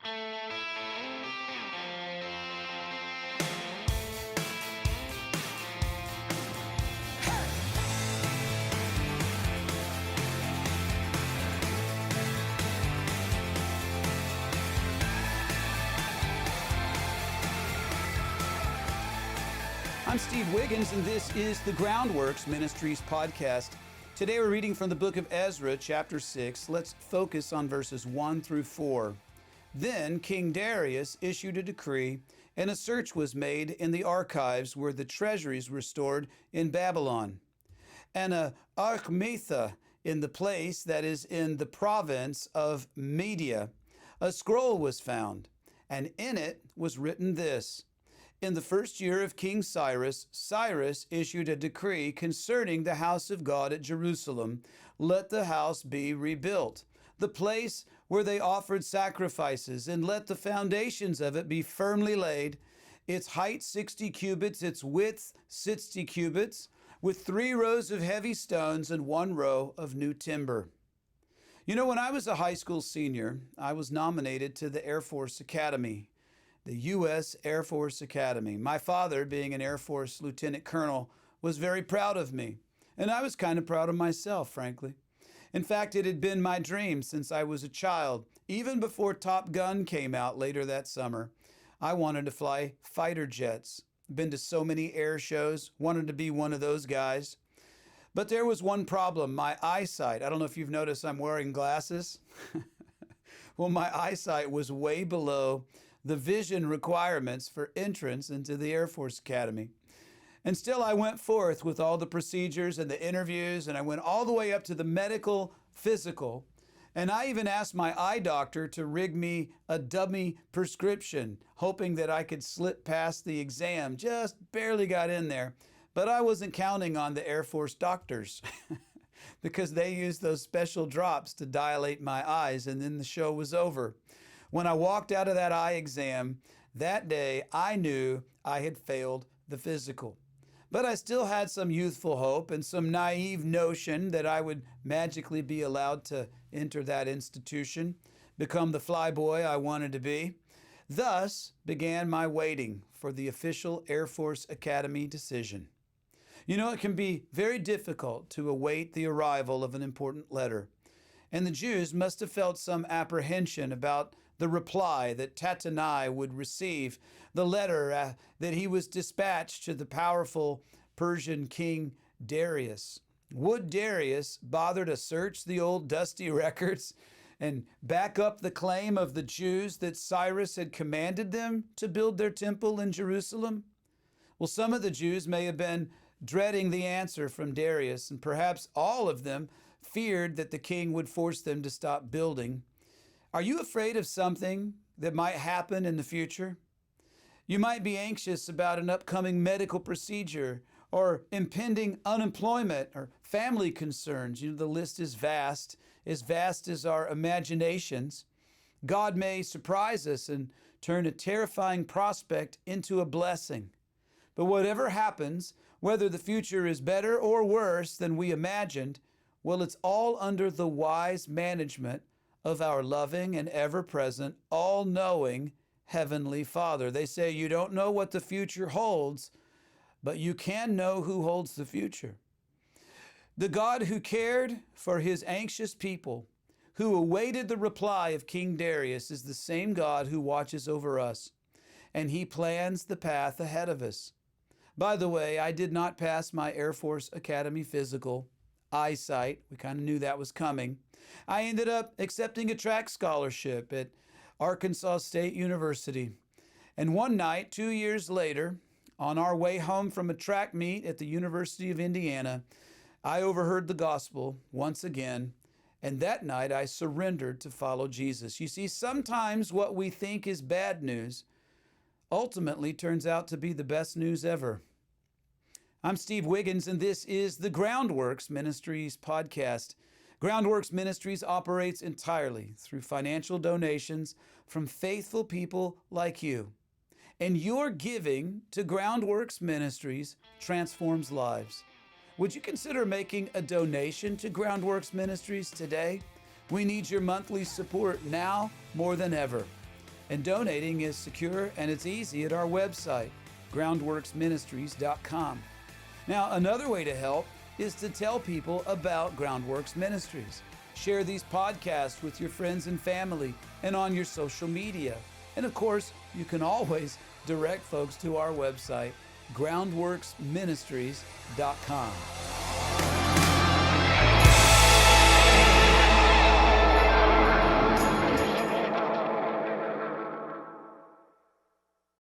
I'm Steve Wiggins, and this is the Groundworks Ministries podcast. Today we're reading from the book of Ezra, chapter 6. Let's focus on verses 1 through 4. Then King Darius issued a decree, and a search was made in the archives where the treasuries were stored in Babylon. And a Archmetha in the place that is in the province of Media, a scroll was found, and in it was written this: In the first year of King Cyrus, Cyrus issued a decree concerning the house of God at Jerusalem. Let the house be rebuilt, the place where they offered sacrifices, and let the foundations of it be firmly laid, its height 60 cubits, its width 60 cubits, with 3 rows of heavy stones and 1 row of new timber. You know, when I was a high school senior, I was nominated to the Air Force Academy, the U.S. Air Force Academy. My father, being an Air Force lieutenant colonel, was very proud of me. And I was kind of proud of myself, frankly. In fact, it had been my dream since I was a child. Even before Top Gun came out later that summer, I wanted to fly fighter jets. Been to so many air shows, wanted to be one of those guys. But there was one problem, my eyesight. I don't know if you've noticed I'm wearing glasses. Well, my eyesight was way below the vision requirements for entrance into the Air Force Academy. And still I went forth with all the procedures and the interviews, and I went all the way up to the medical physical. And I even asked my eye doctor to rig me a dummy prescription, hoping that I could slip past the exam. Just barely got in there. But I wasn't counting on the Air Force doctors because they used those special drops to dilate my eyes, and then the show was over. When I walked out of that eye exam that day, I knew I had failed the physical. But I still had some youthful hope and some naive notion that I would magically be allowed to enter that institution, become the flyboy I wanted to be. Thus began my waiting for the official Air Force Academy decision. You know, it can be very difficult to await the arrival of an important letter. And the Jews must have felt some apprehension about the reply that Tatanai would receive, the letter that he was dispatched to the powerful Persian king Darius. Would Darius bother to search the old dusty records and back up the claim of the Jews that Cyrus had commanded them to build their temple in Jerusalem? Well, some of the Jews may have been dreading the answer from Darius, and perhaps all of them feared that the king would force them to stop building. Are you afraid of something that might happen in the future? You might be anxious about an upcoming medical procedure or impending unemployment or family concerns. You know, the list is vast as our imaginations. God may surprise us and turn a terrifying prospect into a blessing. But whatever happens, whether the future is better or worse than we imagined, well, it's all under the wise management of our loving and ever-present, all-knowing Heavenly Father. They say you don't know what the future holds, but you can know who holds the future. The God who cared for his anxious people, who awaited the reply of King Darius, is the same God who watches over us, and he plans the path ahead of us. By the way, I did not pass my Air Force Academy physical. Eyesight, we kind of knew that was coming. I ended up accepting a track scholarship at Arkansas State University. And one night, 2 years later, on our way home from a track meet at the University of Indiana, I overheard the gospel once again, and that night I surrendered to follow Jesus. You see, sometimes what we think is bad news ultimately turns out to be the best news ever. I'm Steve Wiggins, and this is the Groundworks Ministries podcast. Groundworks Ministries operates entirely through financial donations from faithful people like you. And your giving to Groundworks Ministries transforms lives. Would you consider making a donation to Groundworks Ministries today? We need your monthly support now more than ever. And donating is secure and it's easy at our website, groundworksministries.com. Now, another way to help is to tell people about Groundworks Ministries. Share these podcasts with your friends and family and on your social media. And of course, you can always direct folks to our website, groundworksministries.com.